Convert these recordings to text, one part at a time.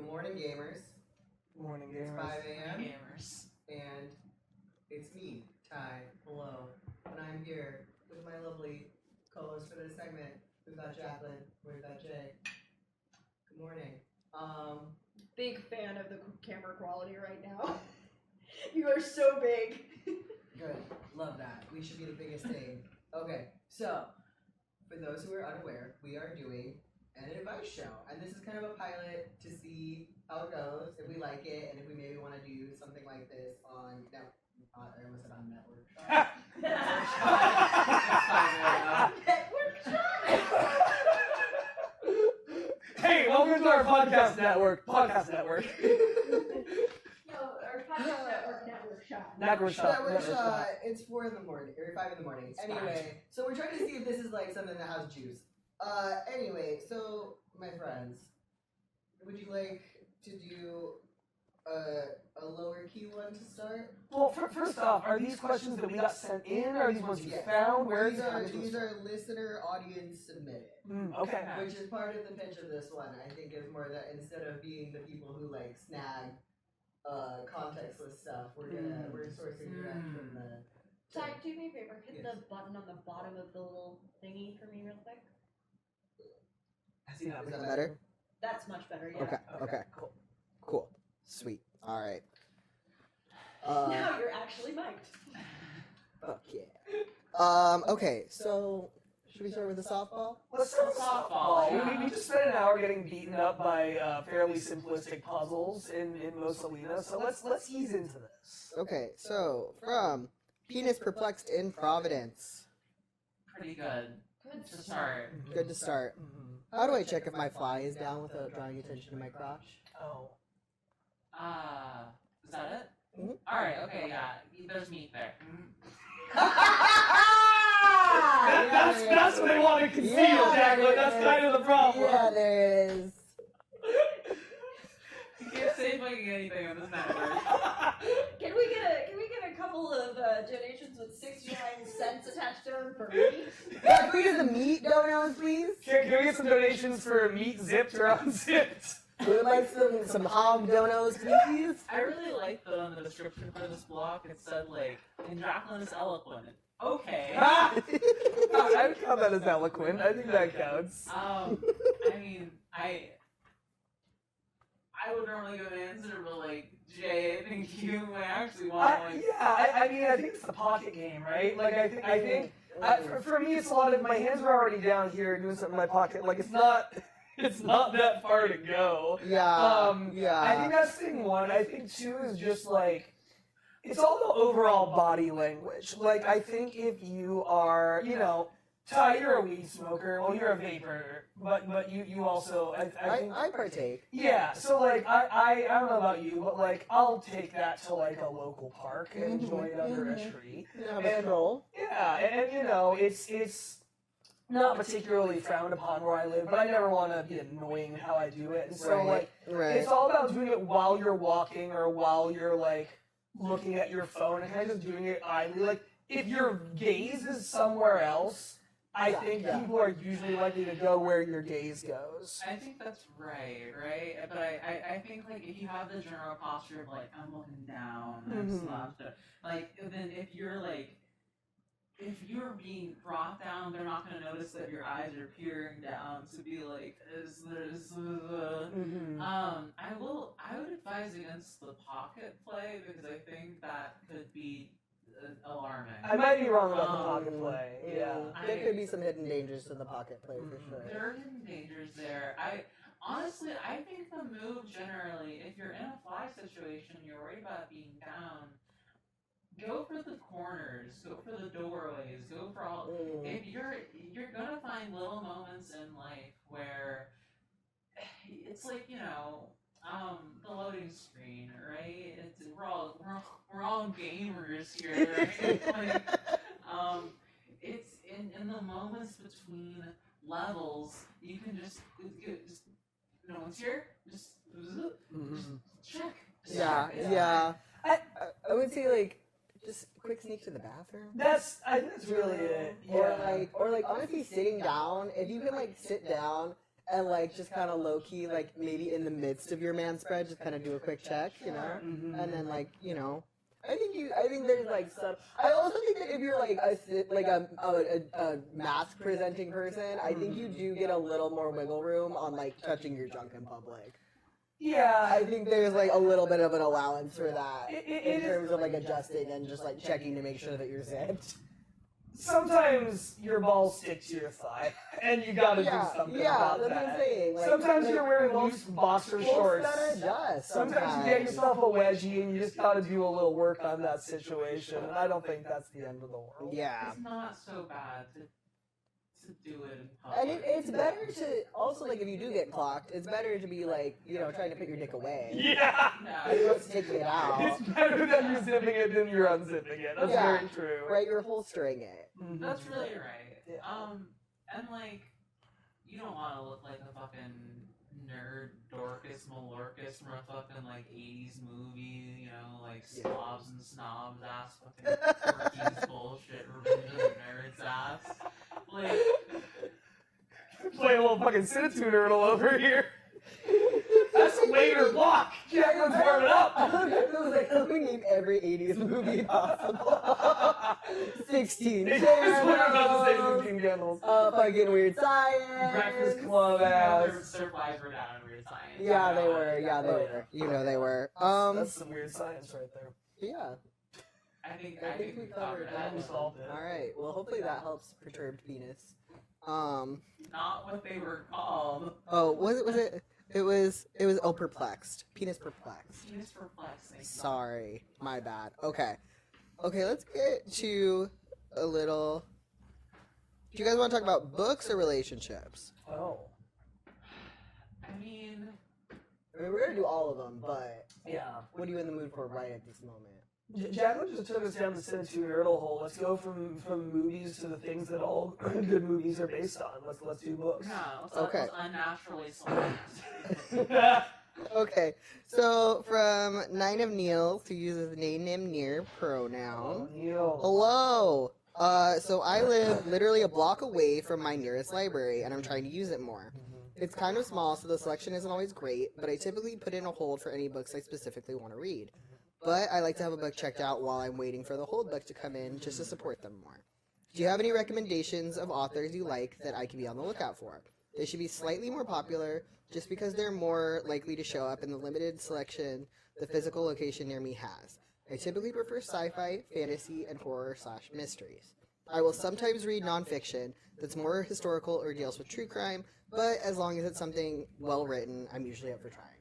morning, gamers. Morning, It's gamers. 5 a.m. Gamers. And it's me, Ty. Hello. And I'm here with my lovely co-host for this segment. We've got Jacqueline. We've got Jay. Good morning. Big fan of the camera quality right now. You are so big. Good. Love that. We should be the biggest thing. Okay, so for those who are unaware, we are doing an advice show, and this is kind of a pilot to see how it goes, if we like it, and if we maybe want to do something like this on I almost said on network. Hey, welcome to our podcast network. Podcast network. No, our podcast network shot. Network shot. Network shot. It's 4 in the morning, or 5 in the morning. Anyway, so we're trying to see if this is like something that has juice. Anyway, so my friends, would you like to do a lower key one to start? Well, first off, are these questions that we got sent in, or are these ones you found? Where these are listener audience submitted. Okay. Which is part of the pitch of this one. I think is more that instead of being the people who like snag contextless stuff, we're sourcing direct from the. Ty, do me a favor. Hit Yes. the button on the bottom of the little thingy for me real quick. I see that. Is that better? That's much better, yeah. Okay. Cool. Sweet. All right. Now you're actually mic'd. Fuck yeah. Okay, so should we start with the softball? Let's start with Softball, softball. We just spent an hour getting beaten up by fairly simplistic puzzles in Mussolina, so let's ease into this. Okay, so from Penis Perplexed in Providence. Pretty good. Good To start. Good to start. How do I check if my fly is down without drawing attention to my crotch? Oh. Is that it? Mhm. Alright, okay, yeah. There's meat there. That's what they want to conceal, Yeah, Jacqueline. there That's is. kind of the problem. Yeah, there is. You can't say fucking anything on this network. Can we get a couple of donations with 69 cents attached to them for me? Yeah, can we get the meat donos, please? Can we get some donations for meat zipped or unzipped? We would like some hog donos, please. I really like though in the description for this blog it said like, and Jacqueline is eloquent. Okay. I would count that as eloquent. I think that counts. I mean, I would normally go to answer, but like, Jay, I think you might actually want like. I mean, I think it's the pocket game, right? Like, I think for me, it's a lot of my hands are already down here doing something in my pocket. Like, it's not that far to go. Yeah. I think that's thing one. I think two is just like, it's all the overall body language. Like, I think if you are, Ty, you're a weed smoker. Well, you're a vapor, but you also, I think. I partake. Yeah, so like I don't know about you, but like I'll take that to like a local park and enjoy it under a tree. Have a stroll. Yeah, and it's not particularly frowned upon where I live, but I never want to be annoying in how I do it. And so like it's all about doing it while you're walking or while you're like looking at your phone and kind of just doing it idly. Like if your gaze is somewhere else, I think people are usually likely to go where your gaze goes. I think that's right? But I think like if you have the general posture of like I'm looking down and stuff, like then if you're being brought down, they're not gonna notice that your eyes are peering down to be like, is this? I would advise against the pocket play because I think that could be alarming. I might be wrong about the pocket play. Yeah. There could be some hidden dangers to the pocket play for sure. There are hidden dangers there. Honestly, I think the move generally, if you're in a fly situation, you're worried about being down, go for the corners, go for the doorways, go for all. If you're gonna find little moments in life where it's like the loading screen, right? We're all gamers here, right? It's in the moments between levels, you can just no one's here, just check. Yeah. I would say like just quick sneak to the bathroom. I think that's really it. Yeah. Or like honestly sitting down, if you can like sit down and like just kind of low key, like maybe in the midst of your man spread, just kind of do a quick check, you know, and then like I think there's like some. I also think that if you're like a mask presenting person, I think you do get a little more wiggle room on like touching your junk in public. Yeah, I think there's like a little bit of an allowance for that in terms of like adjusting and just like checking to make sure that you're zipped. Sometimes your balls stick to your thigh, and you gotta do something about that's that. what I'm saying. Like, sometimes you're wearing loose boxer shorts. Sometimes you get yourself a wedgie, and you just gotta do a little work on that situation. And I don't think that's the end of the world. Yeah. It's not so bad to do it in public. And it's better to also, like, if you do get clocked, it's better to be like, trying to put your dick away. Yeah. You're taking it out. It's better that you're zipping it than you're unzipping it. That's very true. Right, you're holstering it. Mm-hmm. That's really right. And like, you don't want to look like a fucking nerd, Dorcas, Malorcas from a fucking like 80s movie, like slobs and snobs ass fucking Porky's bullshit, Revenge of the Nerds ass. Like, play a little fucking Cinnatuner over here. That's a later block. Jacqueline's warming up. It was like, how do we name every 80s movie possible? 16 That's what I'm about to say, 16 Candles. Fucking Weird Science. Breakfast Club ass. their flies were down in Weird Science. Yeah, they were. They were. That's some weird science right there. Yeah. I think we covered that. We solved it. Alright, well hopefully that helps perturbed penis. Not what they were called. Oh, was it? It was perplexed. Penis perplexed. Penis perplexing. Sorry, my bad. Okay, let's get to a little. Do you guys want to talk about books or relationships? Oh. I mean, we're gonna do all of them, but yeah. What are you in the mood for right at this moment? Jacqueline just took us down the Cinnatuner hole. Let's go from movies to the things that all good movies are based on. Let's do books. no, Okay. Let's unnaturally select. Okay, so from Nine of Neil, who uses they, him, near pronoun. Neil. Hello. So I live literally a block away from my nearest library, and I'm trying to use it more. It's kind of small, so the selection isn't always great, but I typically put in a hold for any books I specifically want to read. But I like to have a book checked out while I'm waiting for the hold book to come in, just to support them more. Do you have any recommendations of authors you like that I can be on the lookout for? They should be slightly more popular, just because they're more likely to show up in the limited selection the physical location near me has. I typically prefer sci-fi, fantasy, and horror/mysteries. I will sometimes read nonfiction that's more historical or deals with true crime, but as long as it's something well written, I'm usually up for trying it.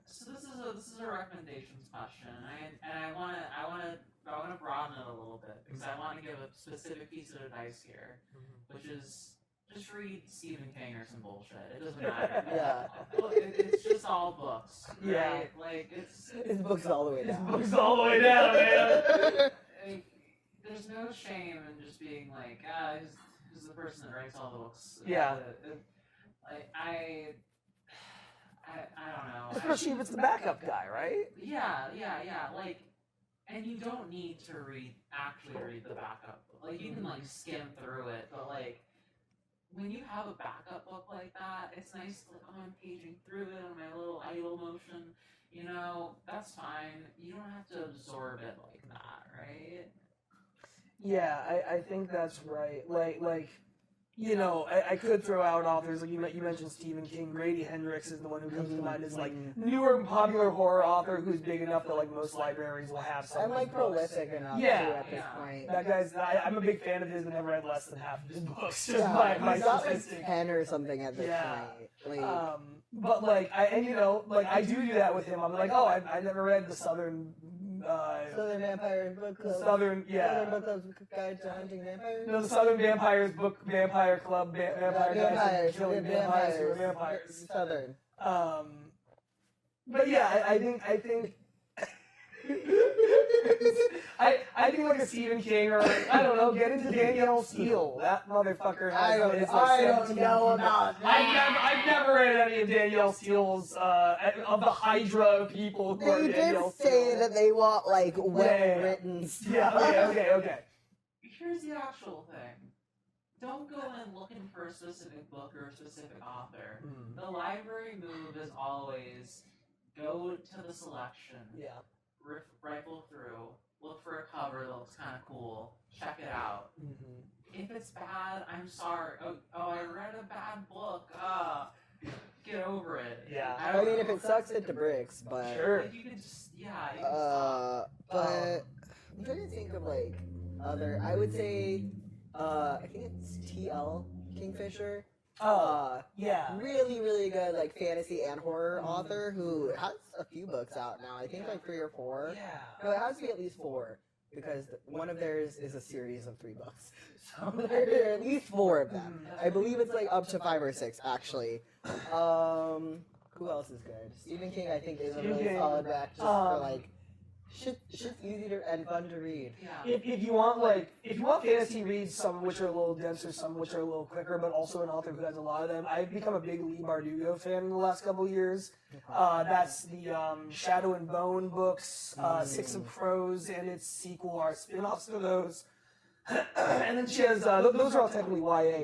So this is a recommendations question, and I want to broaden it a little bit because I want to give a specific piece of advice here, which is just read Stephen King or some bullshit. It doesn't matter. Yeah. It's just all books. Right? Yeah. Like it's Books all the way down. Books all the way down, man. like, there's no shame in just being like, who's the person that writes all the books? Yeah. Like I don't know. Especially if it's the backup guy, right? Yeah. Like, and you don't need to actually read the backup book. Like, you can like skim through it, but like, when you have a backup book like that, it's nice to like, I'm paging through it on my little idle motion. That's fine. You don't have to absorb it like that, right? Yeah, I think that's right. Like. I could throw out authors, like you mentioned Stephen King. Grady Hendrix is the one who comes to mind as, like, newer popular horror author who's big enough that, like, most libraries will have some. I'm, like, prolific enough, too, at this point. That guy's, I'm a big fan of his, but never read less than half of his books. Just my he's got, statistic. like, 10 or something at this point. Like, but, like, I do that with him. I'm like, oh, I never read the Southern Vampires Book Club. Southern Book Club's Guide to Hunting Vampires? No, the Southern Vampires Book Vampire Club, Vampire Guys Who Killing Vampires Who Are Vampires. Southern. But yeah, I think I think like a Stephen King or I don't know, get into Danielle Steele. That motherfucker has. I don't know about that. I've never read any of Danielle Steele's of the Hydra of people who are They did Danielle say Steele. that they want well written stuff. Yeah. Okay. Here's the actual thing. don't go in looking for a specific book or a specific author. The library move is always go to the selection, rifle through, look for a cover that looks kind of cool, check it out. If it's bad, I'm sorry. Oh, I read a bad book. Get over it. Yeah. I mean, if it sucks, hit the bricks, but... Sure. Like, you can just, you can stop. But I'm trying to think of, like, other... I would say, I think it's T.L. Kingfisher. Yeah. Really, really good, like, fantasy and horror author who has a few books out now. I think, like, 3 or 4. Yeah. No, it has to be at least 4. Because one of theirs is a series of 3 books. So there are at least 4 of them. I believe it's like up to 5 or 6, actually. Who else is good? Stephen King, I think, is a really solid back just for like shit's easy to and fun to read. Yeah. If you want fantasy reads, some of which are a little denser, some of which are a little quicker, but also an author who has a lot of them. I've become a big Lee Bardugo fan in the last couple of years. That's the Shadow and Bone books, Six of Crows, and its sequel are spin-offs to those. And then she has those are all technically YA.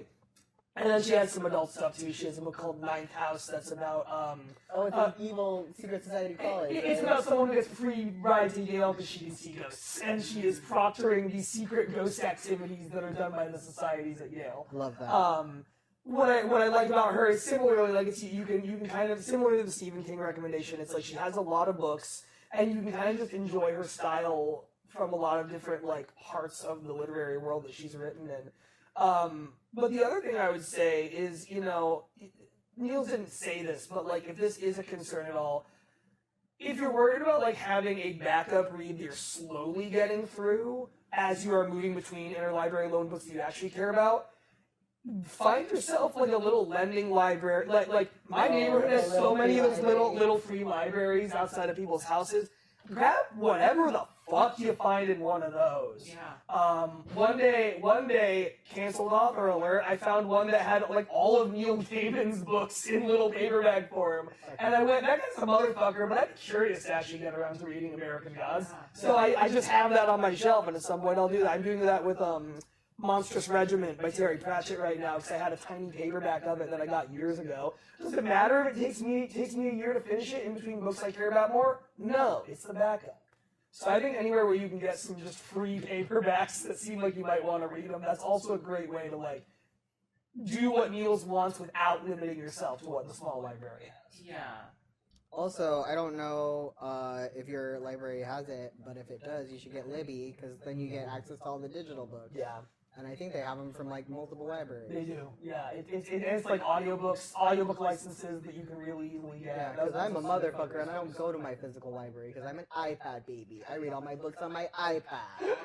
And then she has some adult stuff too. She has a book called Ninth House that's about it's an evil secret society college. It's about someone who gets free rides to Yale because she can see ghosts, and she is proctoring these secret ghost activities that are done by the societies at Yale. Love that. What I like about her is similarly, like you can kind of similar to the Stephen King recommendation. It's like she has a lot of books, and you can kind of just enjoy her style from a lot of different like parts of the literary world that she's written in. But the other thing I would say is, Niels didn't say this, but like if this is a concern at all, if you're worried about like having a backup read that you're slowly getting through as you are moving between interlibrary loan books that you actually care about, find yourself like a little lending library. Like my neighborhood has so many of those little free libraries outside of people's houses. Grab whatever the fuck you find in one of those. Yeah. One day, canceled author alert, I found one that had like all of Neil Gaiman's books in little paperback form. And I went, that guy's a motherfucker, but I'm curious to actually get around to reading American Gods. So I just have that on my shelf, and at some point I'll do that. I'm doing that with Monstrous Regiment by Terry Pratchett right now because I had a tiny paperback of it that I got years ago. Does it matter if it takes me a year to finish it in between books I care about more? No, it's the backup. So I think anywhere where you can get some just free paperbacks that seem like you might want to read them, that's also a great way to like do what Niels wants without limiting yourself to what the small library has. Yeah. Also, I don't know if your library has it, but if it does, you should get Libby because then you get access to all the digital books. Yeah. And I think they have them from like multiple libraries. They do, yeah. It's like audiobook licenses that you can really easily get. Yeah, because I'm a motherfucker and I don't go to my physical library because I'm an iPad baby. I read all my books on my iPad. Sure.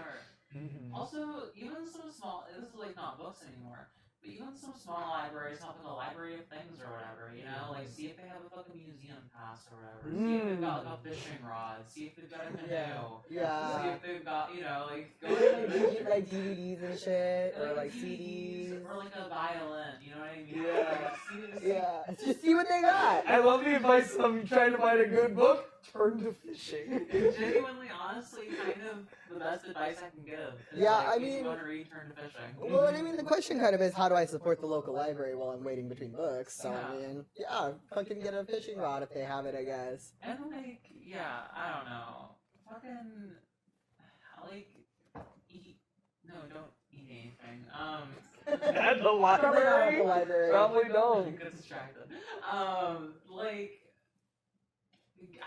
Also, even some small, this is like not books anymore, but even some small libraries have like a library of things or whatever, like see if they have a fucking museum pass or whatever, see if they've got like a fishing rod, see if they've got a canoe, see if they've got, like, go to like DVDs and shit, or like CDs. Or like a violin, you know what I mean? Yeah. Just see what they got. I love the advice of trying to find a good book, turn to fishing. Genuinely, honestly, kind of the best advice I can give. Yeah, like, I mean, if you want to read, turn to fishing. Well, I mean, the question kind of is, how do I support the local library while I'm waiting between books? So, Yeah. I mean, yeah, fucking get a fishing rod if they have it, I guess. And like, yeah, I don't know. Fucking, like, don't eat anything. At the Probably not at the library. Probably don't. Get distracted. Like,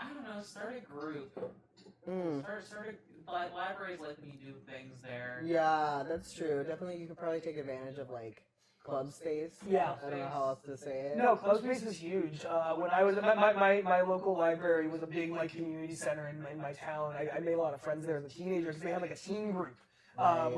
I don't know, start a group. Start a, libraries let me do things there. Yeah, that's true. Definitely, you could probably take advantage of, like, club space. Yeah. I don't know how else to say it. No, club space is huge. When I was my local library was a big like community center in my town. I made a lot of friends there as a teenager because they had like a teen group.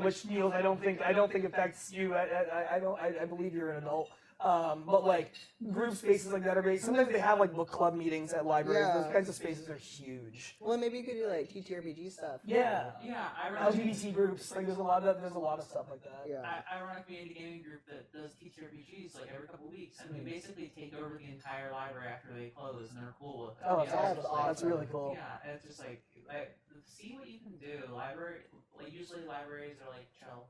Which Niels, I don't think affects you. I believe you're an adult. But like group spaces like that are great. Sometimes they have like book club meetings at libraries. Yeah. Those kinds of spaces are huge. Well, maybe you could do, like, TTRPG stuff. Yeah. Yeah, I run LGBT groups. Like there's a lot of stuff like that. Yeah. I run a community gaming group that does TTRPGs like every couple weeks, and we basically take over the entire library after they close, and they're cool with it. Oh, You know, that's it's awesome. just That's really cool. Yeah, it's just like see what you can do. Usually libraries are like chill.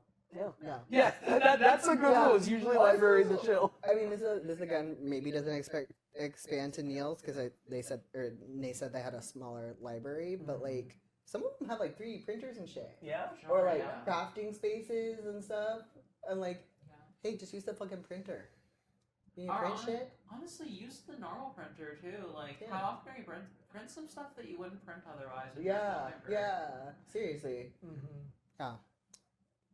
Yeah, that's a good Yeah. rule. It's usually libraries are chill. I mean, this again maybe doesn't expand to Neil's because Nate said they had a smaller library, but like some of them have like 3D printers and shit, Yeah. or Sure, like yeah. crafting spaces and stuff, and like, hey, just use the fucking printer. You Or print shit. Honestly, use the normal printer too. Like, Yeah. how often are you print some stuff that you wouldn't print otherwise? in Yeah, your library? yeah. Seriously. Mm-hmm. Yeah.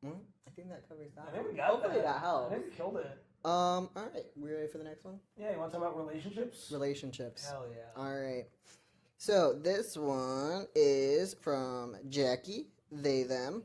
I think that covers that. I think we got Hopefully that I helps. think we killed it. All right. We ready for the next one? Yeah, you want to talk about relationships? Relationships. Hell yeah. All right. So this one is from Jackie, they, them.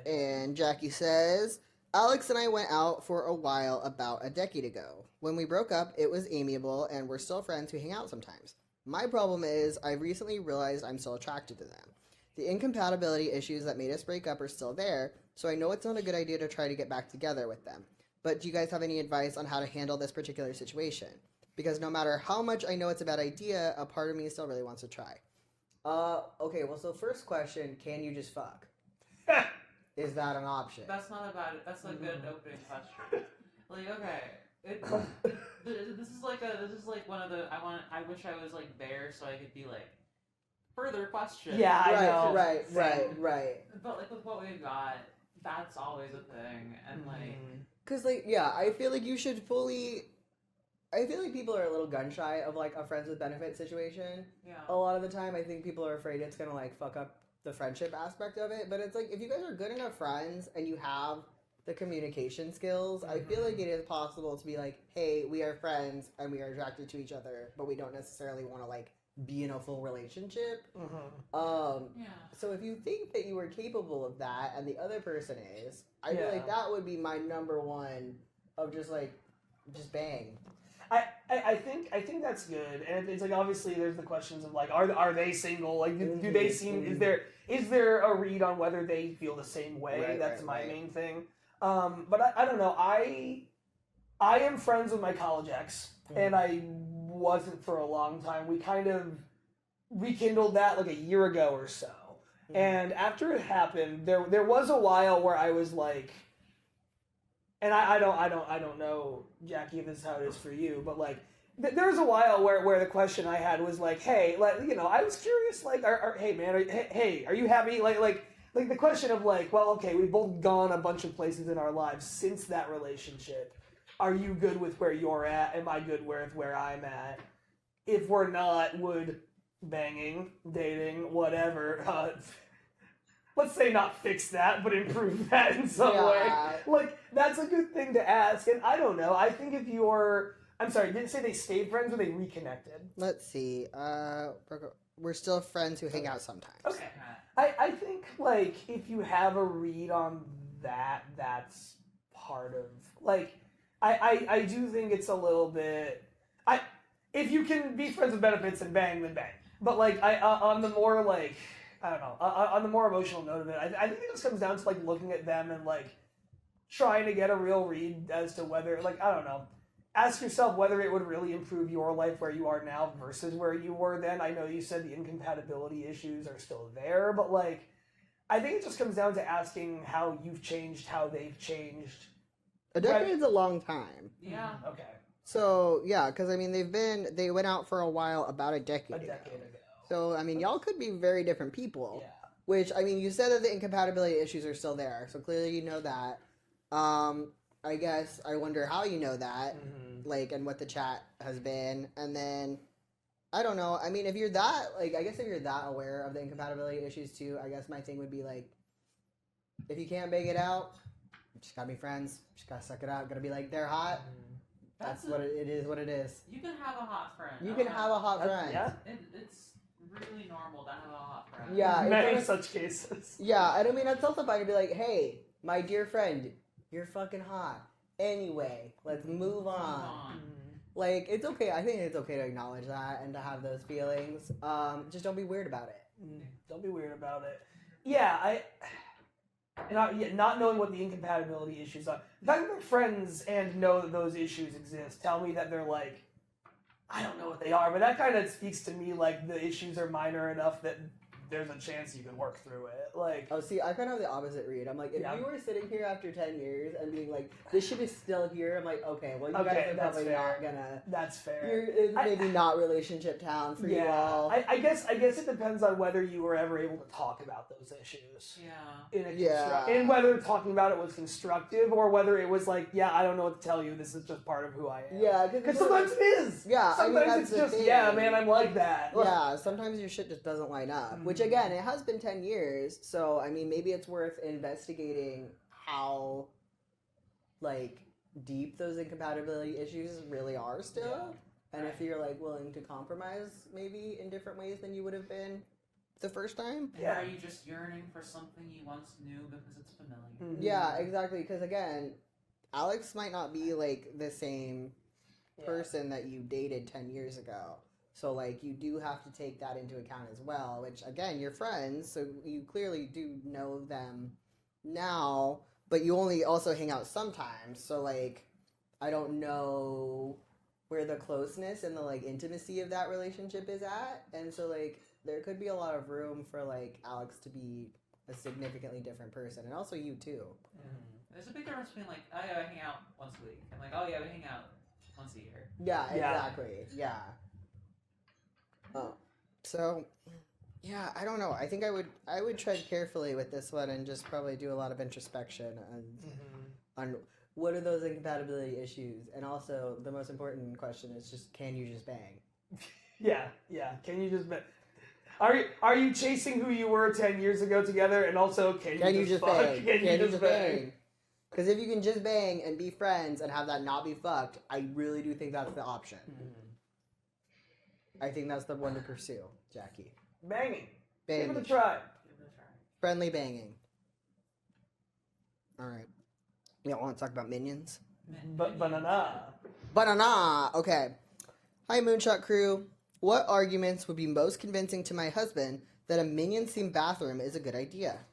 And Jackie says, Alex and I went out for a while about a decade ago. When we broke up, it was amiable and we're still friends who hang out sometimes. My problem is I've recently realized I'm still attracted to them. The incompatibility issues that made us break up are still there, so I know it's not a good idea to try to get back together with them. But do you guys have any advice on how to handle this particular situation? Because no matter how much I know it's a bad idea, a part of me still really wants to try. Okay, well, so first question, can you just fuck? Is that an option? That's not about it. That's a good opening question. Like, okay, this is like one of the I wish I was like there so I could be like further question. Yeah, I know. Right. But like with what we've got, that's always a thing, and like. Cause like, yeah, I feel like you should fully. I feel like people are a little gun shy of like a friends with benefits situation. Yeah. A lot of the time, I think people are afraid it's gonna like fuck up the friendship aspect of it. But it's like if you guys are good enough friends and you have the communication skills, I feel like it is possible to be like, hey, we are friends and we are attracted to each other, but we don't necessarily want to like be in a full relationship. Yeah. So if you think that you are capable of that and the other person is, I feel like that would be my number one of just bang. I think that's good, and it's like obviously there's the questions of like are they single? Like do they seem is there a read on whether they feel the same way? Right, That's right, my right. main thing. But I don't know. I am friends with my college ex, and I wasn't for a long time. We kind of rekindled that like a year ago or so, and after it happened, there was a while where I was like. And I don't know, Jackie, if this is how it is for you, but like, there was a while where the question I had was like, hey, like, you know, I was curious, like, hey man, are you happy? Like the question of like, well, okay, we've both gone a bunch of places in our lives since that relationship. Are you good with where you're at? Am I good with where I'm at? If we're not, would banging, dating, whatever, let's say not fix that, but improve that in some way. Like, that's a good thing to ask. And I don't know. I think if you're... I'm sorry, did it say they stayed friends or they reconnected? Let's see. We're still friends who hang out sometimes. Okay. I think, like, if you have a read on that, that's part of... Like, I do think it's a little bit... If you can be friends with benefits and bang, then bang. But, like, on the more, like... I don't know. On the more emotional note of it, I think it just comes down to like looking at them and like trying to get a real read as to whether, like, I don't know. Ask yourself whether it would really improve your life where you are now versus where you were then. I know you said the incompatibility issues are still there, but like, I think it just comes down to asking how you've changed, how they've changed. A decade's a long time. Yeah. Okay. So yeah, because I mean they went out for a while about a decade ago. ago. So, I mean, y'all could be very different people. Yeah. Which, I mean, you said that the incompatibility issues are still there. So, clearly you know that. I guess I wonder how you know that. Like, and what the chat has been. And then, I don't know. I mean, if you're that, like, I guess if you're that aware of the incompatibility issues too, I guess my thing would be, like, if you can't bang it out, just gotta be friends. Just gotta suck it out. Gotta be like, they're hot. That's what it is, what it is. You can have a hot friend. You can have a hot friend. Yeah. It's really normal to have a hot friend. Yeah. Many such cases. Yeah, and I mean, that's also fine to be like, hey, my dear friend, you're fucking hot. Anyway, let's move on. Like, it's okay. I think it's okay to acknowledge that and to have those feelings. Just don't be weird about it. Don't be weird about it. Yeah, not knowing what the incompatibility issues are. The fact that they're friends and know that those issues exist tell me that they're like, I don't know what they are, but that kind of speaks to me like the issues are minor enough that there's a chance you can work through it. Like, Oh, see, I kind of have the opposite read. I'm like, if you were sitting here after 10 years and being like, this shit is still here, I'm like, okay, well, you guys are that's probably fair. not gonna. That's fair. It's maybe not relationship town for you all. I guess it depends on whether you were ever able to talk about those issues. And whether talking about it was constructive or whether it was like, I don't know what to tell you. This is just part of who I am. Yeah, because sometimes it is. Yeah, sometimes it's just man, I'm like that. Yeah, sometimes your shit just doesn't line up. Which again, it has been 10 years, so I mean, maybe it's worth investigating how like deep those incompatibility issues really are still. And if you're like willing to compromise maybe in different ways than you would have been the first time. Or are you just yearning for something you once knew because it's familiar? Yeah, exactly. Because again, Alex might not be like the same person that you dated 10 years ago. So like you do have to take that into account as well, which again, you're friends, so you clearly do know them now, but you only also hang out sometimes. So like I don't know where the closeness and the like intimacy of that relationship is at. And so like there could be a lot of room for like Alex to be a significantly different person, and also you too. There's a big difference between like, oh yeah, we hang out once a week, and like, oh yeah, we hang out once a year. Yeah, exactly. Yeah. Oh, so yeah, I don't know. I think I would tread carefully with this one and just probably do a lot of introspection on what are those incompatibility issues, and also the most important question is just, can you just bang? Yeah. Can you just bang? Are you chasing who you were 10 years ago together, and also can you just bang? Can you just bang? Because if you can just bang and be friends and have that not be fucked, I really do think that's the option. I think that's the one to pursue, Jackie. Banging. Banging. Give it a try. Friendly banging. All right. You don't want to talk about minions? Banana. Okay. Hi, Moonshot crew. What arguments would be most convincing to my husband that a Minions-themed bathroom is a good idea?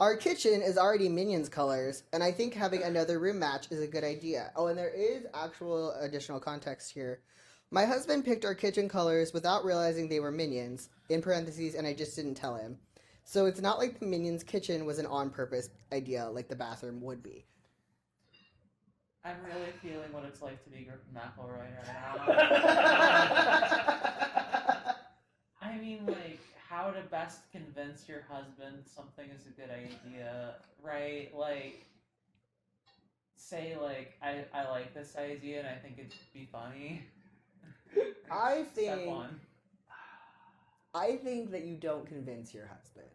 Our kitchen is already Minions colors, and I think having another room match is a good idea. Oh, and there is actual additional context here. My husband picked our kitchen colors without realizing they were Minions, in parentheses, and I just didn't tell him. So it's not like the Minions kitchen was an on-purpose idea like the bathroom would be. I'm really feeling what it's like to be Griffin McElroy right now. I mean, like, how to best convince your husband something is a good idea, right? Like, say, like, I like this idea and I think it'd be funny. Step one. I think that you don't convince your husband.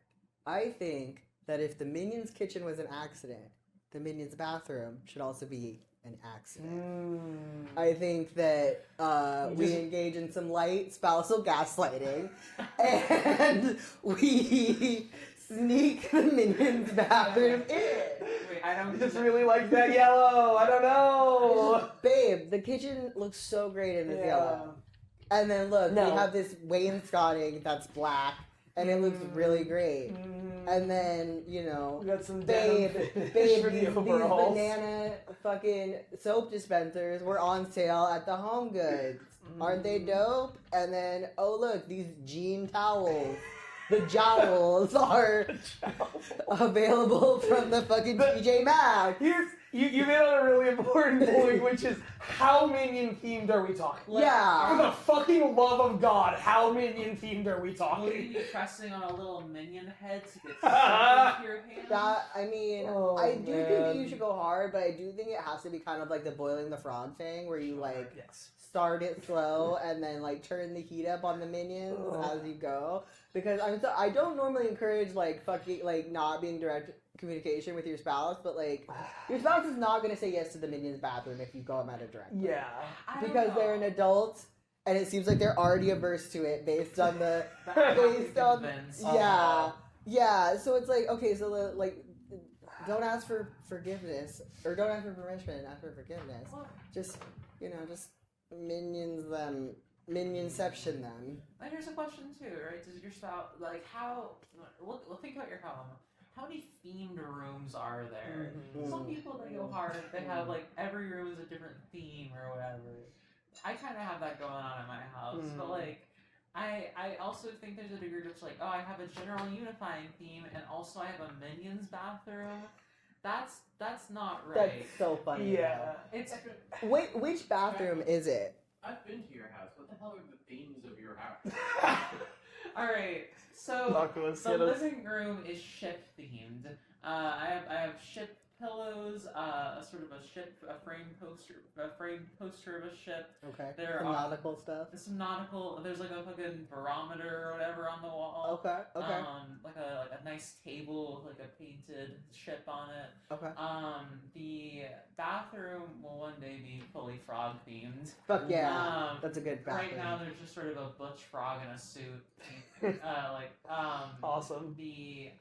I think that if the Minions kitchen was an accident, the Minions bathroom should also be an accident. I think that we engage in some light spousal gaslighting, and we sneak the Minions bathroom in. Wait, I don't just really like that yellow. I don't know. Babe, the kitchen looks so great in this yellow. And then look, we have this wainscoting that's black, and it looks really great. And then, you know, we got some babe, these overalls. banana fucking soap dispensers were on sale at the Home Goods. Aren't they dope? And then, oh look, these jean towels. The jowls are available from the fucking TJ Maxx. You made on a really important point, which is how Minion themed are we talking? Yeah. For the fucking love of God, how Minion themed are we talking? Will you be pressing on a little minion head to get stuff into your hand? I do think that you should go hard, but I do think it has to be kind of like the boiling the frog thing, where you like start it slow and then like turn the heat up on the minions as you go. Because I don't normally encourage like fucking like not being direct communication with your spouse, but like your spouse is not going to say yes to the Minions bathroom if you go at it direct. Yeah, because they're an adult, and it seems like they're already averse to it based on the yeah. So it's like, okay, so like don't ask for forgiveness or don't ask for permission, ask for forgiveness. Just minions them. Minionception them. And here's a question too, right? Does your spouse like how? Look, think about your home. How many themed rooms are there? Some people they go hard. They have like every room is a different theme or whatever. I kind of have that going on in my house, but like I also think there's a degree of like, oh, I have a general unifying theme, and also I have a Minions bathroom. That's not right. That's so funny. Yeah. It's Which bathroom is it? I've been to your house. What the hell are the themes of your house? all right. So Not gonna the see it. living room is ship themed. I have ship pillows, a sort of a frame poster of a ship. Okay. There Some are nautical stuff. some nautical. There's like a fucking barometer or whatever on the wall. Okay. Okay. Like a nice table with like a painted ship on it. Okay. The bathroom will one day be fully frog themed. Fuck yeah. That's a good bathroom. Right now there's just sort of a butch frog in a suit. Awesome. The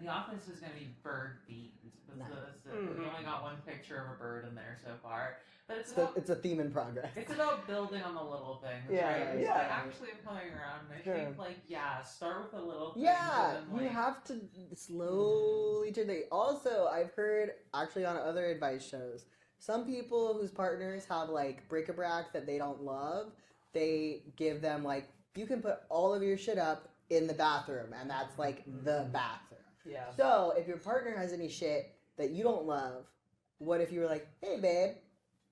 office is going to be bird themed. We only got one picture of a bird in there so far, but it's a theme in progress. it's about building on the little things, Yeah, right? yeah. I actually am coming around, and I think start with the little things. Yeah, and then, you have to slowly turn the. Also, I've heard actually on other advice shows, some people whose partners have like bric-a-brac that they don't love, they give them like, you can put all of your shit up in the bathroom, and that's like the bathroom. Yeah. So if your partner has any shit that you don't love, what if you were like, hey babe,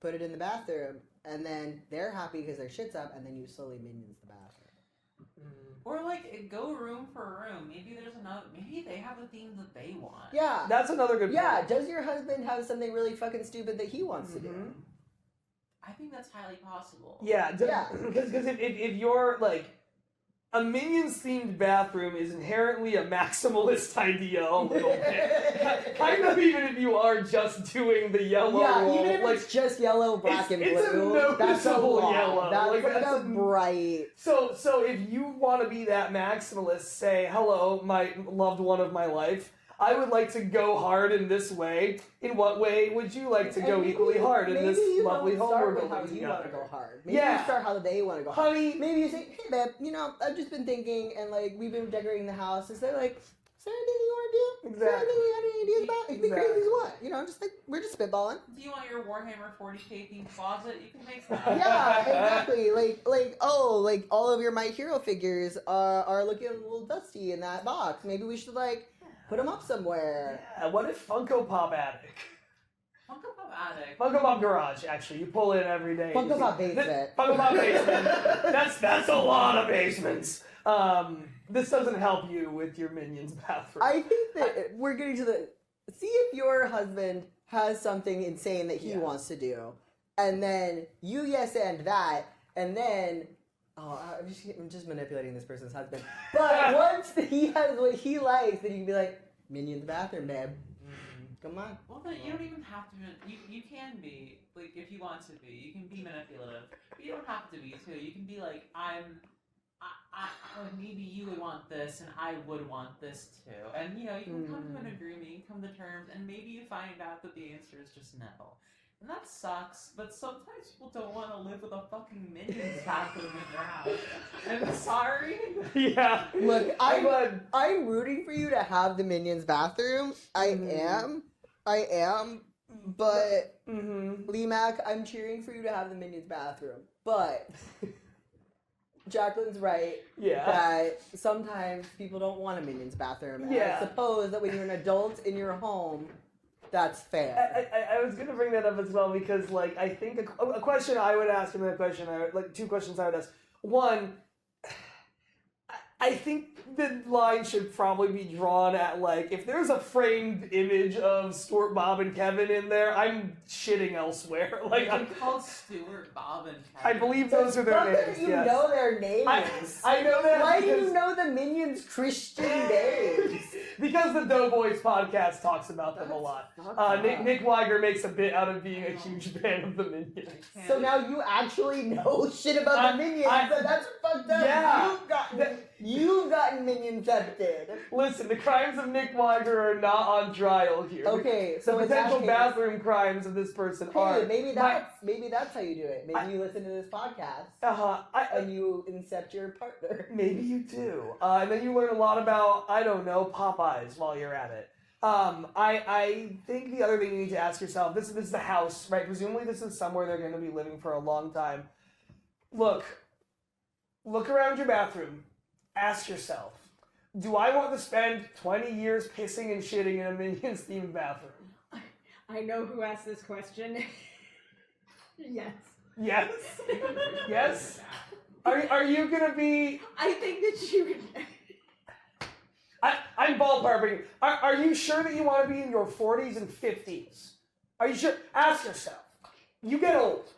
put it in the bathroom, and then they're happy because their shit's up, and then you slowly minions the bathroom. Or like go room for room. Maybe there's another. Maybe they have a theme that they want. Yeah. That's another good point. Yeah, does your husband have something really fucking stupid that he wants to do? I think that's highly possible. Yeah, Yeah. Because if you're like, a Minions themed bathroom is inherently a maximalist idea a little bit. Kind of, even if you are just doing the yellow roll, even if like, it's just yellow, black, and it's a blue, that's a noticeable lot. yellow. That's Like, like that's a a- bright. So if you want to be that maximalist, say, hello, my loved one of my life, I would like to go hard in this way. In what way would you like to go equally hard in this lovely home we're building how you want to together? go hard. Maybe Yeah. you start how they want to go hard. Honey, Maybe you say, hey babe, I've just been thinking, and like we've been decorating the house. Is there like, is there anything you want to do? Is there Exactly. anything you have any ideas about? It'd be Exactly. crazy as what? Just like we're just spitballing. Do you want your Warhammer 40k themed closet? You can make that. Yeah, exactly. Like all of your My Hero figures are looking a little dusty in that box. Maybe we should like put them up somewhere. yeah, what if Funko Pop Attic? Funko Pop Attic. Funko Pop Garage, actually. You pull in every day. Funko Pop basement. Funko Pop basement. That's a lot of basements. This doesn't help you with your Minions bathroom. I think that we're getting to the. See if your husband has something insane that he wants to do, and then you yes and that, and then. Oh, I'm just manipulating this person's husband. But once he has what he likes, then you can be like, Minions bathroom, babe. Come on. Well, then you don't even have to. You can be like if you want to be. You can be manipulative. But you don't have to be too. You can be like I maybe you would want this and I would want this too. And you can come to an agreement. You can come to terms, and maybe you find out that the answer is just no. And that sucks, but sometimes people don't want to live with a fucking Minions bathroom in their house. I'm sorry. Yeah. Look, I'm rooting for you to have the Minions bathroom. I am. But Lee Mac, I'm cheering for you to have the Minions bathroom. But Jacqueline's right. Yeah. That sometimes people don't want a Minions bathroom. And Yeah. I suppose that when you're an adult in your home, that's fair. I was going to bring that up as well because, like, I think a question I would ask and then a question two questions I would ask. One, I think the line should probably be drawn at, like, if there's a framed image of Stuart, Bob, and Kevin in there, I'm shitting elsewhere. Like, I'm called Stuart, Bob, and I Kevin. believe those are their Fuck names. that you Yes. know their names. I know that. Why do because, you know the Minions' Christian names? Because the Doughboys podcast talks about them a lot. Nick Weiger makes a bit out of being a huge fan of the Minions. So now you actually know shit about the Minions. So that's fucked up. Yeah. You've gotten Minion-cepted. Listen, the crimes of Nick Weiger are not on trial here. Okay, The so in that potential case, bathroom crimes of this person are. hey, maybe that's how you do it. Maybe you listen to this podcast and you incept your partner. Maybe you do. And then you learn a lot about, I don't know, Popeyes while you're at it. I think the other thing you need to ask yourself, this is the house, right? Presumably this is somewhere they're going to be living for a long time. Look around your bathroom. Ask yourself, do I want to spend 20 years pissing and shitting in a Minions themed bathroom? I know who asked this question. Yes. Yes? Yes? Are you going to be... I think that you would... I'm ballparking. Are you sure that you want to be in your 40s and 50s? Are you sure? Ask yourself. You get old.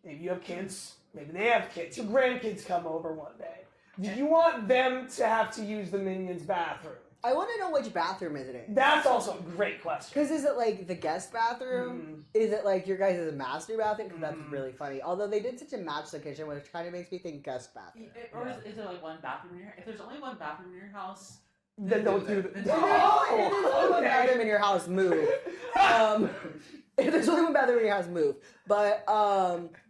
Maybe you have kids. Maybe they have kids. Your grandkids come over one day. Do you want them to have to use the Minions bathroom? I want to know which bathroom is it in. That's also a great question. Because is it like the guest bathroom? Is it like your guys' master bathroom? Because that's really funny. Although they did such a match the kitchen, which kind of makes me think guest bathroom. Or is there like one bathroom in your? If there's only one bathroom in your house, Then don't do the... If there's only one bathroom in your house, move. If there's only one bathroom in your house, move. But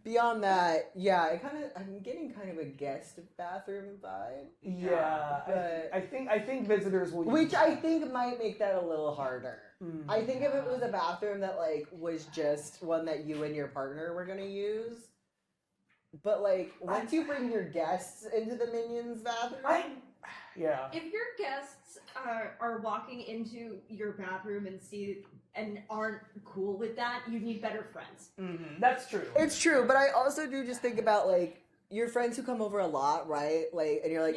beyond that, yeah, I'm getting kind of a guest bathroom vibe. Yeah, but I think visitors will use which that. I think might make that a little harder. I think if it was a bathroom that like was just one that you and your partner were gonna use, but like once you bring your guests into the Minions bathroom, Yeah. If your guests are walking into your bathroom and aren't cool with that, you need better friends. That's true. it's true. But I also do just think about like your friends who come over a lot, right? Like, and you're like,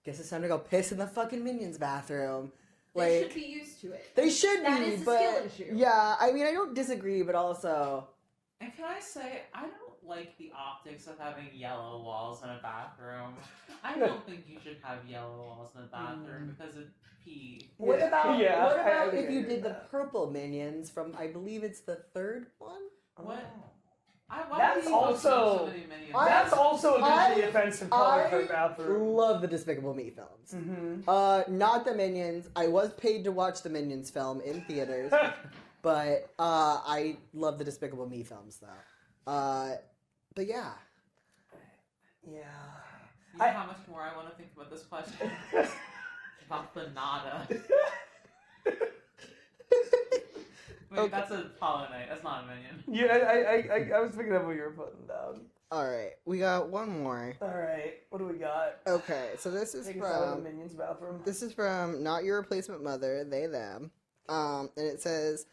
guess it's time to go piss in the fucking Minions bathroom. They Like, should be used to it. they should That be, is a but skill issue. yeah, I mean, I don't disagree, but also. and can I say I don't like the optics of having yellow walls in a bathroom. I don't think you should have yellow walls in a bathroom because of pee. What about I if you agree did with the purple Minions from, I believe it's the third one? What? That's also- That's also a visually offensive color for a I bathroom. love the Despicable Me films. Not the Minions. I was paid to watch the Minions film in theaters, but I love the Despicable Me films though. But yeah. Yeah. You know how much more I want to think about this question? About the nada. Wait, Okay. that's a pollinate. That's not a minion. Yeah, I was picking up what you were putting down. Alright, we got one more. Alright, what do we got? Okay, so this is Take us out of the from Minions bathroom. This is from Not Your Replacement Mother, they, them. And it says,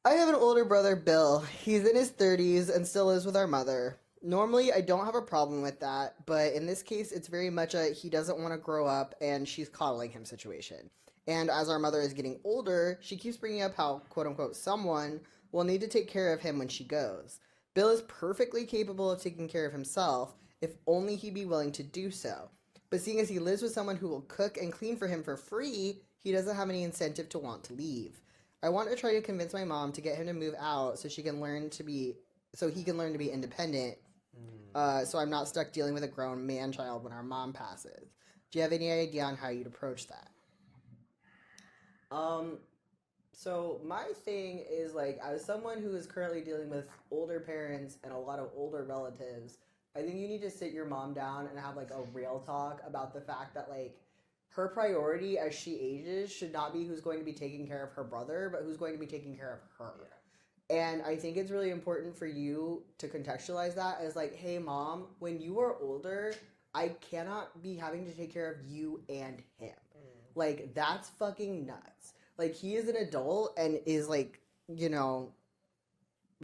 I have an older brother, Bill. He's in his 30s and still lives with our mother. Normally, I don't have a problem with that, but in this case, it's very much a he doesn't want to grow up and she's coddling him situation. And as our mother is getting older, she keeps bringing up how, quote-unquote, someone will need to take care of him when she goes. Bill is perfectly capable of taking care of himself if only he'd be willing to do so. But seeing as he lives with someone who will cook and clean for him for free, he doesn't have any incentive to want to leave. I want to try to convince my mom to get him to move out so he can learn to be independent. So I'm not stuck dealing with a grown man-child when our mom passes. Do you have any idea on how you'd approach that? So my thing is, like, as someone who is currently dealing with older parents and a lot of older relatives, I think you need to sit your mom down and have, like, a real talk about the fact that, like, her priority as she ages should not be who's going to be taking care of her brother, but who's going to be taking care of her. And I think it's really important for you to contextualize that as, like, hey, Mom, when you are older, I cannot be having to take care of you and him. Like, that's fucking nuts. Like, he is an adult and is, like, you know,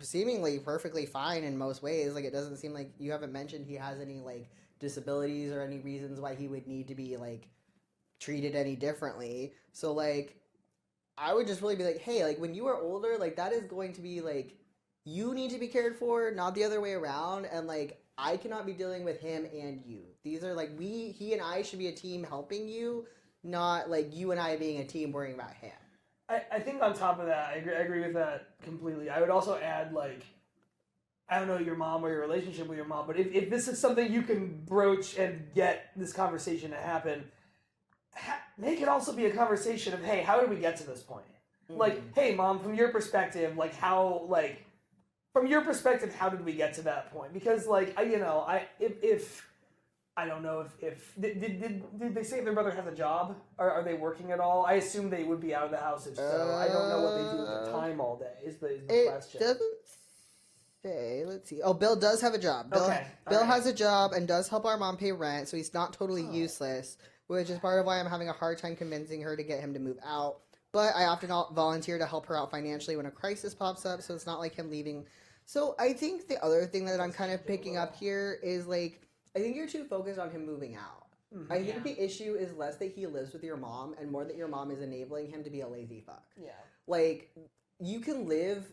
seemingly perfectly fine in most ways. Like, it doesn't seem like you haven't mentioned he has any, like, disabilities or any reasons why he would need to be, like, treated any differently. So, like, I would just really be like, hey, like, when you are older, like, that is going to be, like, you need to be cared for, not the other way around. And, like, I cannot be dealing with him and you. These are, like, he and I should be a team helping you, not, like, you and I being a team worrying about him. I think on top of that, I agree with that completely. I would also add, like, I don't know your mom or your relationship with your mom, but if this is something you can broach and get this conversation to happen, make it also be a conversation of, hey, how did we get to this point? Like, hey, Mom, from your perspective, like, how did we get to that point? Because, like, if I don't know if did they say if their brother has a job? Are they working at all? I assume they would be out of the house if so. I don't know what they do with their time all day. Is the question? It doesn't say. Let's see. Oh, Bill does have a job. Bill has a job and does help our mom pay rent, so he's not totally useless, which is part of why I'm having a hard time convincing her to get him to move out. But I often volunteer to help her out financially when a crisis pops up, so it's not like him leaving. So I think the other thing that I'm kind of picking up here is like, I think you're too focused on him moving out. I think the issue is less that he lives with your mom and more that your mom is enabling him to be a lazy fuck. Yeah. Like, you can live,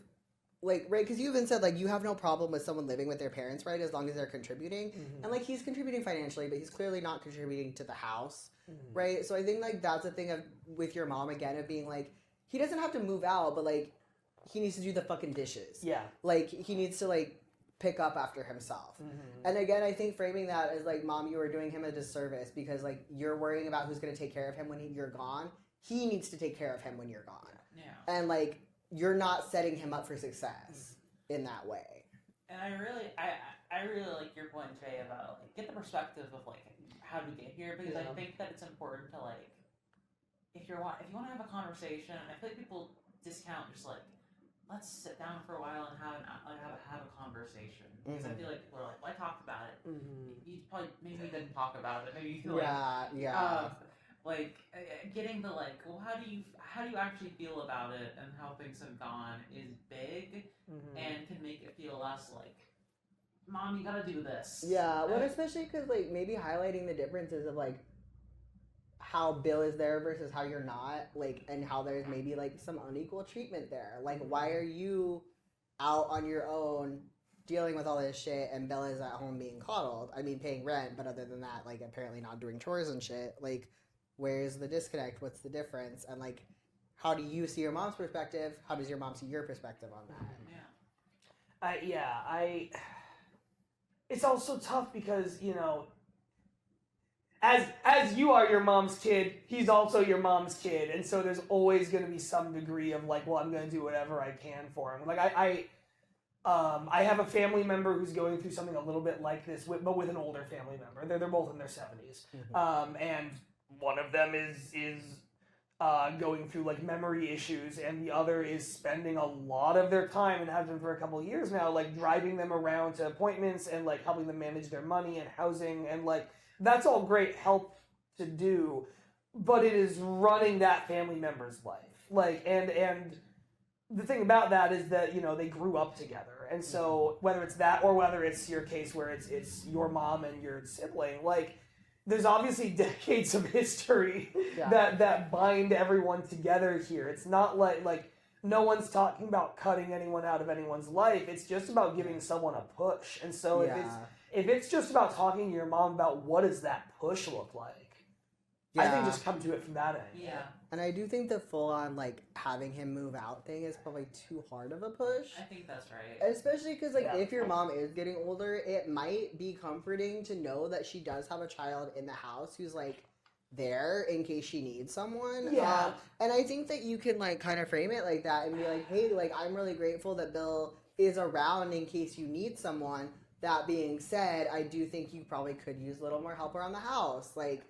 like, right, because you even said, like, you have no problem with someone living with their parents, right, as long as they're contributing. And, like, he's contributing financially, but he's clearly not contributing to the house, right? So I think, like, that's a thing of, with your mom, again, of being, like, he doesn't have to move out, but, like, he needs to do the fucking dishes. Yeah. Like, he needs to, like, pick up after himself. And again, I think framing that as like, Mom, you are doing him a disservice because like you're worrying about who's going to take care of him when you're gone. He needs to take care of him when you're gone. Yeah. And like you're not setting him up for success in that way. And I really like your point, Jay, about like get the perspective of like how do we get here, because I think that it's important to like if you want to have a conversation, and I feel like people discount just like, let's sit down for a while and have a conversation. Because I feel like people are like, well, I talked about it. You probably maybe didn't talk about it. Maybe you feel like getting the like, well, how do you actually feel about it and how things have gone is big and can make it feel less like, Mom, you gotta do this. Yeah, well, especially because like maybe highlighting the differences of like how Bill is there versus how you're not, like, and how there's maybe like some unequal treatment there. Like, why are you out on your own dealing with all this shit and Bill is at home being coddled? I mean, paying rent, but other than that, like, apparently not doing chores and shit. Like, where's the disconnect? What's the difference? And like, how do you see your mom's perspective? How does your mom see your perspective on that? It's also tough because, you know, as you are your mom's kid, he's also your mom's kid, and so there's always going to be some degree of like, well, I'm going to do whatever I can for him. Like I have a family member who's going through something a little bit like this, but with an older family member. They're both in their 70s, and one of them is going through like memory issues, and the other is spending a lot of their time, and has been for a couple of years now, like driving them around to appointments and like helping them manage their money and housing, and like that's all great help to do, but it is running that family member's life. Like, and the thing about that is that, you know, they grew up together, and so whether it's that or whether it's your case where it's your mom and your sibling, like, there's obviously decades of history that bind everyone together here. It's not like no one's talking about cutting anyone out of anyone's life. It's just about giving someone a push. And so if it's just about talking to your mom about what does that push look like, I think just come to it from that end. Yeah. And I do think the full-on, like, having him move out thing is probably too hard of a push. I think that's right. Especially because, like, if your mom is getting older, it might be comforting to know that she does have a child in the house who's, like, there in case she needs someone. Yeah. And I think that you can, like, kind of frame it like that and be like, hey, like, I'm really grateful that Bill is around in case you need someone. That being said, I do think you probably could use a little more help around the house. Like,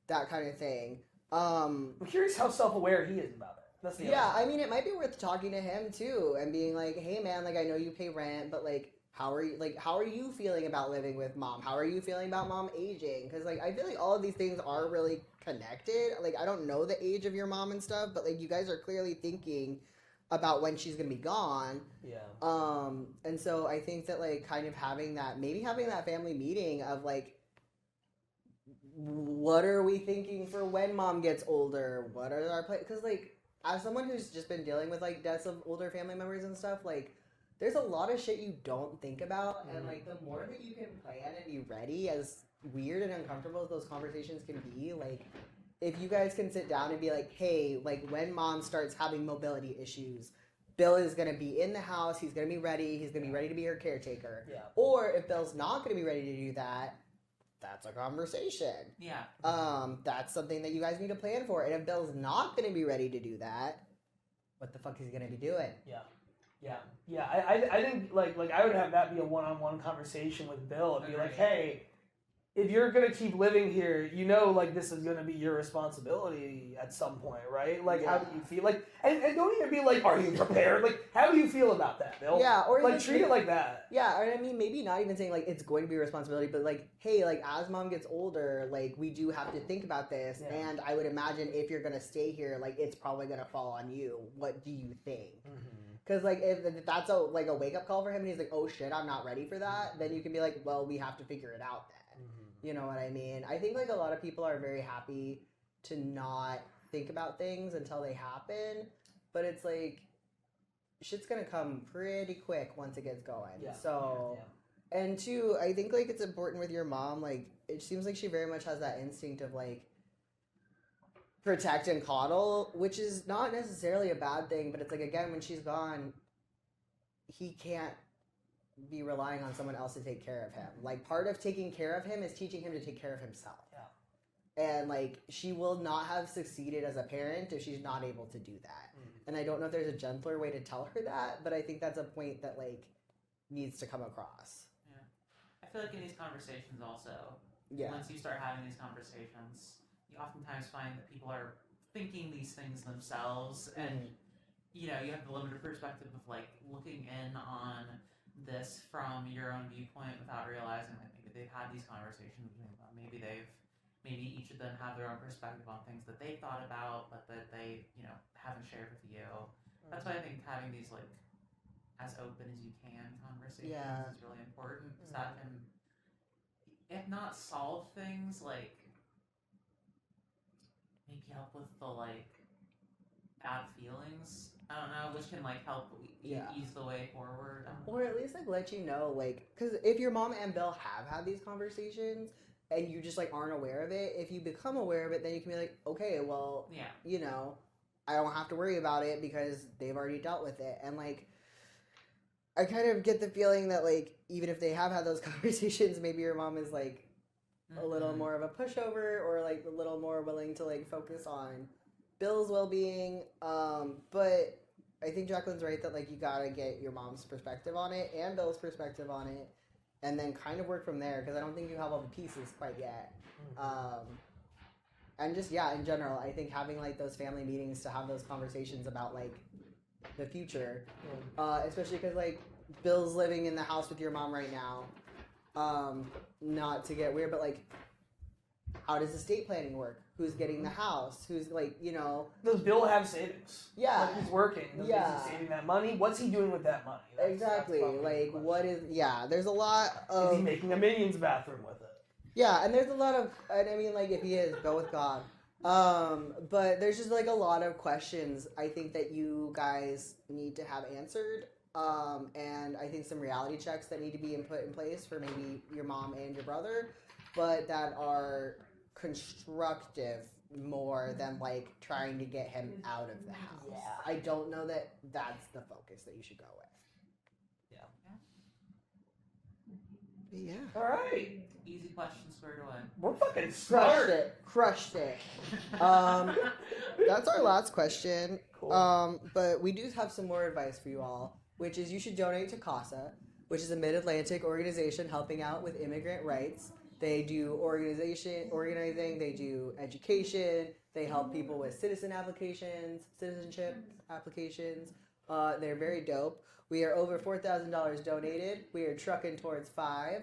that kind of thing. I'm curious how self-aware he is about it. That's the other I mean, it might be worth talking to him too and being like, hey man, like, I know you pay rent, but like, how are you feeling about living with mom? How are you feeling about mom aging? Because like, I feel like all of these things are really connected. Like, I don't know the age of your mom and stuff, but like, you guys are clearly thinking about when she's gonna be gone. Yeah. And so I think that like, kind of having that family meeting of like, what are we thinking for when mom gets older? What are our plans? Because, like, as someone who's just been dealing with, like, deaths of older family members and stuff, like, there's a lot of shit you don't think about. And, like, the more that you can plan and be ready, as weird and uncomfortable as those conversations can be, like, if you guys can sit down and be like, hey, like, when mom starts having mobility issues, Bill is going to be in the house, he's going to be ready, he's going to be ready to be her caretaker. Yeah. Or if Bill's not going to be ready to do that, that's a conversation. Yeah. That's something that you guys need to plan for. And if Bill's not going to be ready to do that, what the fuck is he going to be doing? Yeah. I think like I would have that be a one-on-one conversation with Bill and be like, hey, if you're gonna keep living here, you know, like this is gonna be your responsibility at some point, right? Like, how do you feel? Like, and don't even be like, are you prepared? Like, how do you feel about that, Bill? Yeah, or like even treat it like that. Yeah, I mean, maybe not even saying like it's going to be a responsibility, but like, hey, like as mom gets older, like we do have to think about this, and I would imagine if you're gonna stay here, like it's probably gonna fall on you. What do you think? Because like if that's a wake up call for him, and he's like, oh shit, I'm not ready for that, then you can be like, well, we have to figure it out then. You know what I mean? I think like a lot of people are very happy to not think about things until they happen, but it's like shit's gonna come pretty quick once it gets going. Yeah. So, and two, I think like it's important with your mom. Like it seems like she very much has that instinct of like protect and coddle, which is not necessarily a bad thing, but it's like again when she's gone, he can't be relying on someone else to take care of him. Like part of taking care of him is teaching him to take care of himself. Yeah. And like she will not have succeeded as a parent if she's not able to do that. And I don't know if there's a gentler way to tell her that, but I think that's a point that like needs to come across. Yeah. I feel like in these conversations also, once you start having these conversations, you oftentimes find that people are thinking these things themselves, and you know, you have the limited perspective of like looking in on this from your own viewpoint without realizing that maybe they've had these conversations between them. Maybe each of them have their own perspective on things that they thought about, but that they, you know, haven't shared with you. That's why I think having these like as open as you can conversations is really important, because that can, if not solve things, like maybe help with the like bad feelings. I don't know, which can like help ease the way forward. Or at least like let you know, like, because if your mom and Bill have had these conversations and you just like aren't aware of it, if you become aware of it, then you can be like, okay, well, you know, I don't have to worry about it because they've already dealt with it. And like, I kind of get the feeling that like even if they have had those conversations, maybe your mom is like a little more of a pushover, or like a little more willing to like focus on Bill's well-being, but I think Jacqueline's right that like you gotta get your mom's perspective on it and Bill's perspective on it, and then kind of work from there, because I don't think you have all the pieces quite yet. And just in general, I think having like those family meetings to have those conversations about like the future, especially because like Bill's living in the house with your mom right now. Not to get weird, but like, how does estate planning work? Who's getting the house? Who's like, you know? Does Bill have savings? Yeah. Like he's working. Is he saving that money? What's he doing with that money? Exactly. Like, what is, there's a lot of... Is he making a Minions bathroom with it? Yeah, and there's a lot of, and I mean, like, if he is, go with God. But there's just, like, a lot of questions I think that you guys need to have answered. And I think some reality checks that need to be put in place for maybe your mom and your brother, but that are constructive more than like trying to get him out of the house. Yeah. I don't know that that's the focus that you should go with. Yeah. All right. Easy question squared away. We're fucking smart. Crushed it. That's our last question. Cool. But we do have some more advice for you all, which is you should donate to CASA, which is a Mid-Atlantic organization helping out with immigrant rights. They do organizing, they do education, they help people with citizenship applications. They're very dope. We are over $4,000 donated. We are trucking towards 5.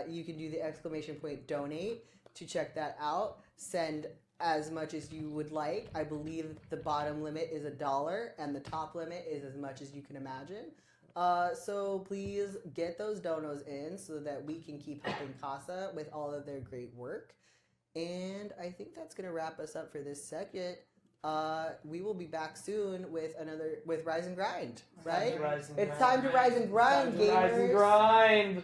You can do the ! donate to check that out. Send as much as you would like. I believe the bottom limit is $1 and the top limit is as much as you can imagine. So please get those donos in so that we can keep helping CASA with all of their great work. And I think that's going to wrap us up for this second. We will be back soon with Rise and Grind, right? It's time to rise and grind, gamers. Rise and grind.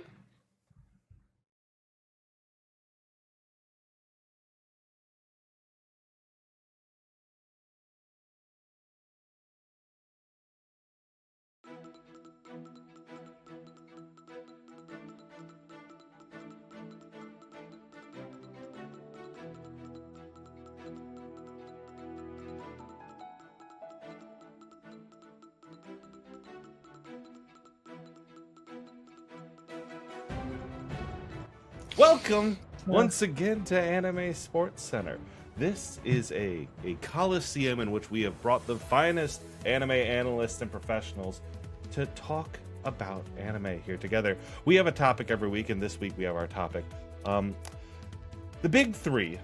Welcome once again to Anime Sports Center. This is a coliseum in which we have brought the finest anime analysts and professionals to talk about anime here together. We have a topic every week, and this week we have our topic. The big three: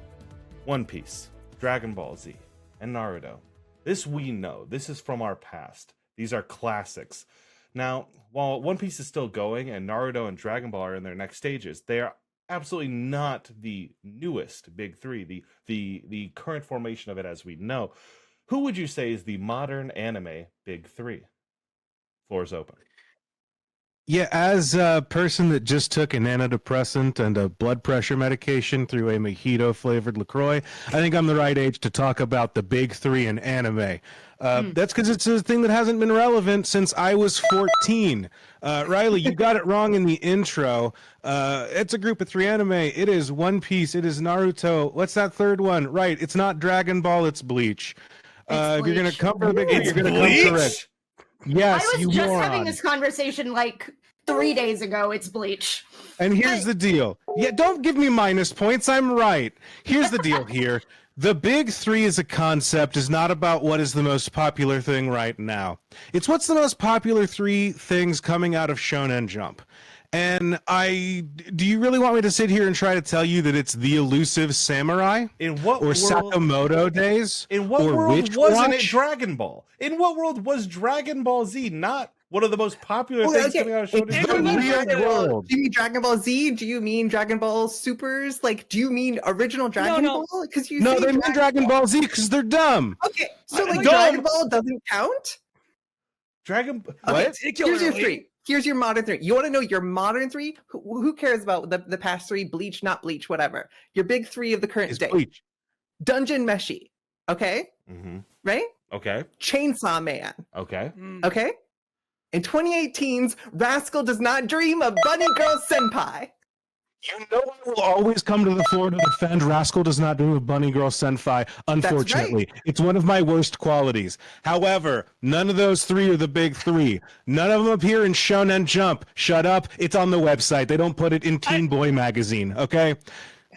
One Piece, Dragon Ball Z, and Naruto. This we know. This is from our past. These are classics. Now, while One Piece is still going and Naruto and Dragon Ball are in their next stages, they are absolutely not the newest big three, the current formation of it as we know. Who would you say is the modern anime big three? Floor is open. Yeah, as a person that just took an antidepressant and a blood pressure medication through a mojito-flavored LaCroix, I think I'm the right age to talk about the big three in anime. That's because it's a thing that hasn't been relevant since I was 14. Riley, you got it wrong in the intro. It's a group of three anime. It is One Piece. It is Naruto. What's that third one? Right, it's not Dragon Ball, it's Bleach. If you're going to come for the big, you're going to come correct. Yes, I was you just moron. having this conversation like 3 days ago. It's Bleach. And here's the deal. Yeah, don't give me minus points. I'm right. Here's the deal here. The big three as a concept is not about what is the most popular thing right now. It's what's the most popular three things coming out of Shonen Jump. And do you really want me to sit here and try to tell you that it's the elusive samurai? In what or world? Sakamoto days? In what or world wasn't it Watch? Dragon Ball? In what world was Dragon Ball Z not one of the most popular things coming out of Shonen It's Jump? the real world. Do you mean Dragon Ball Z? Do you mean Dragon Ball Supers? Like, do you mean original Dragon No. Ball? Because you No, say they mean Dragon Ball Z because they're dumb. Okay, so like Dumb. Dragon Ball doesn't count? Dragon. Okay, Particularly, here's your three. Here's your modern three. You want to know your modern three? Who cares about the past three? Bleach, not Bleach, whatever. Your big three of the current It's day. Bleach. Dungeon Meshi. Okay? Mm-hmm. Right? Okay. Chainsaw Man. Okay. Okay? In 2018's Rascal Does Not Dream of Bunny Girl Senpai. You know I will always come to the floor to defend Rascal Does Not Dream of Bunny Girl Senpai, unfortunately. It's one of my worst qualities. However, none of those three are the big three. None of them appear in Shonen Jump. Shut up. It's on the website. They don't put it in Teen Boy magazine, okay?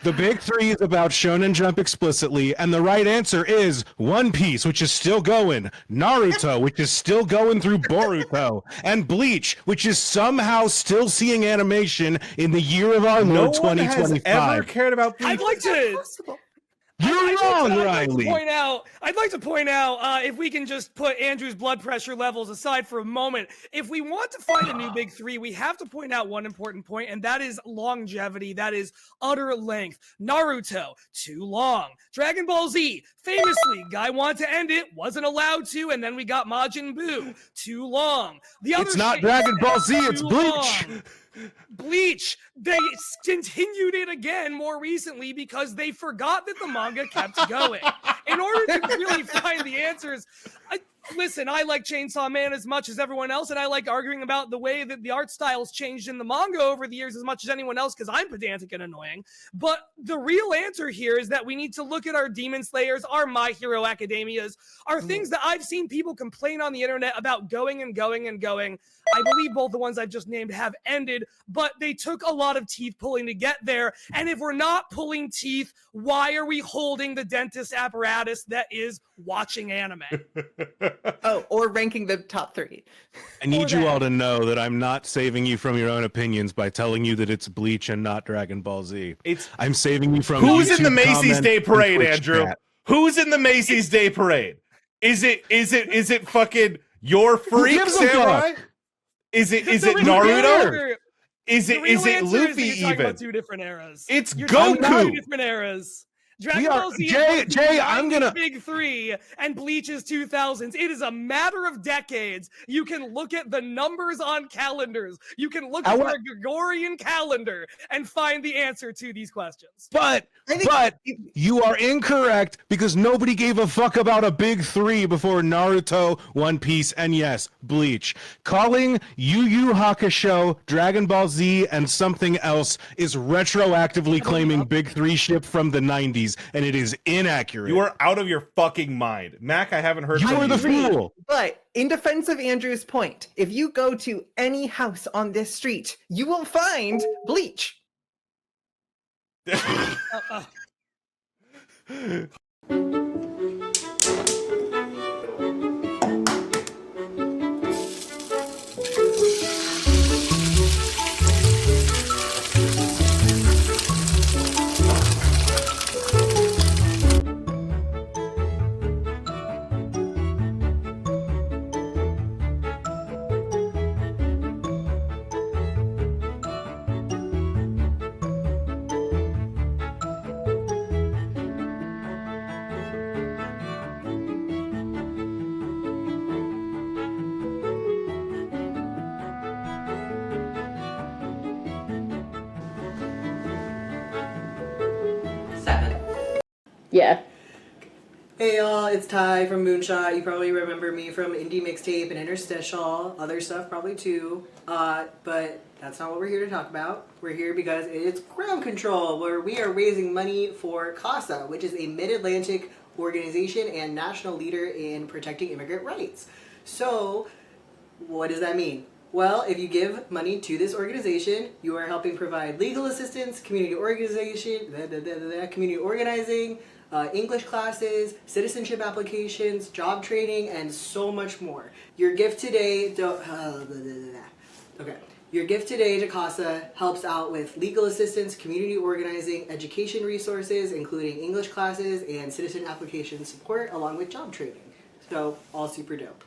The big three is about Shonen Jump explicitly, and the right answer is One Piece, which is still going, Naruto, which is still going through Boruto, and Bleach, which is somehow still seeing animation in the year of our No Lord one has 2025. ever cared about Bleach. I'd like to. You're wrong, Riley. I'd like to point out, if we can just put Andrew's blood pressure levels aside for a moment, if we want to find a new big three, we have to point out one important point, and that is longevity. That is utter length. Naruto, too long. Dragon Ball Z, famously, guy wanted to end it, wasn't allowed to, and then we got Majin Buu, too long. The other It's not shit- Dragon Ball Z, it's too Bleach. long. Bleach, they continued it again more recently because they forgot that the manga kept going. In order to really find the answers, listen, I like Chainsaw Man as much as everyone else, and I like arguing about the way that the art styles changed in the manga over the years as much as anyone else because I'm pedantic and annoying. But the real answer here is that we need to look at our Demon Slayers, our My Hero Academias, our things that I've seen people complain on the internet about going and going and going. I believe both the ones I've just named have ended, but they took a lot of teeth pulling to get there. And if we're not pulling teeth, why are we holding the dentist apparatus that is watching anime? Oh, or ranking the top three. I need you all to know that I'm not saving you from your own opinions by telling you that it's Bleach and not Dragon Ball Z. I'm saving you from Who's in the YouTube Macy's comments Day and Parade, Twitch Andrew? chat. Who's in the Macy's Day Parade? Is it fucking your freak gives a samurai? fuck? Is it The real Naruto? answer- Is the it real answer is that Luffy you're talking even? about two different eras. It's You're talking about two Goku. different eras. Dragon We are- Ball Z is Jay, one of the Jay, I'm 90s gonna- big three, and Bleach is 2000s. It is a matter of decades. You can look at the numbers on calendars. You can look at wa- your Gregorian calendar and find the answer to these questions. But you are incorrect because nobody gave a fuck about a big three before Naruto, One Piece, and yes, Bleach. Calling Yu Yu Hakusho, Dragon Ball Z, and something else is retroactively claiming big three ship from the 90s, and it is inaccurate. You are out of your fucking mind, Mac. I haven't heard You from are you. the fool. But in defense of Andrew's point, if you go to any house on this street, you will find Bleach. Yeah. Hey y'all, it's Ty from Moonshot. You probably remember me from Indie Mixtape and Interstitial, other stuff probably too. But that's not what we're here to talk about. We're here because it's Ground Control, where we are raising money for CASA, which is a mid-Atlantic organization and national leader in protecting immigrant rights. So, what does that mean? Well, if you give money to this organization, you are helping provide legal assistance, community organizing, English classes, citizenship applications, job training, and so much more. Your gift today Your gift today to CASA helps out with legal assistance, community organizing, education resources, including English classes and citizen application support, along with job training. So, all super dope.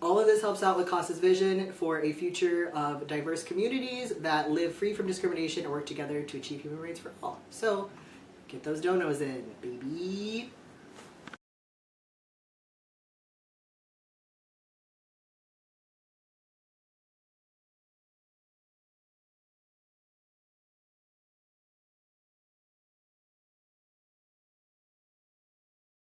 All of this helps out with CASA's vision for a future of diverse communities that live free from discrimination and work together to achieve human rights for all. So, get those donos in, baby.